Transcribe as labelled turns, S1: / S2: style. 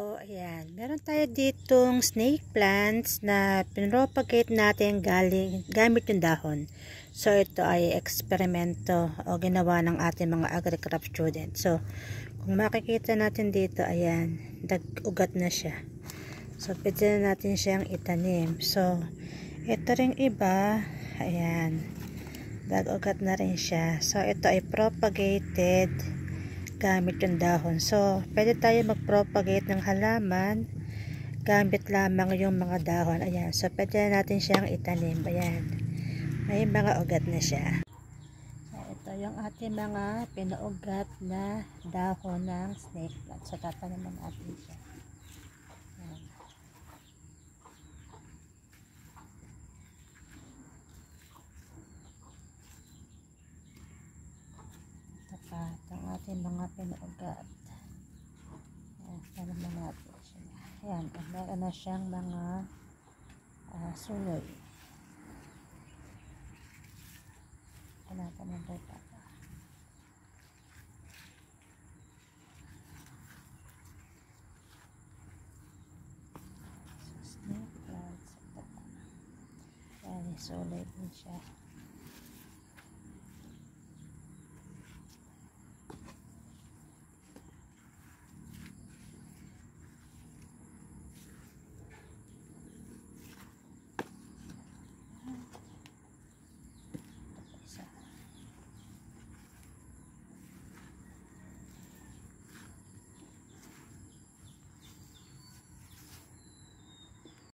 S1: So, ayan. Meron tayo ditong snake plants na pinropagate natin gamit yung dahon. So, ito ay eksperimento o ginawa ng ating mga agri-craft students. So, kung makikita natin dito, ayan, nag-ugat na siya. So, pwede na natin siyang itanim. So, ito ring iba, ayan, nag-ugat na rin siya. So, ito ay propagated gamit yung dahon. So, pwede tayo mag-propagate ng halaman gamit lamang yung mga dahon. Ayan. So, pwede natin siyang itanim. Ayan. May mga ugat na siya. So, ito yung ating mga pinaugat na dahon ng snake plant. So, tataniman natin siya. Ayan. Tapat ang ating mga pinaugat. Ayan, tanaman natin siya. Ayan, meron na siyang mga suloy. Tanaman tayo pa. So, snake plants. Ayan, suloy din siya.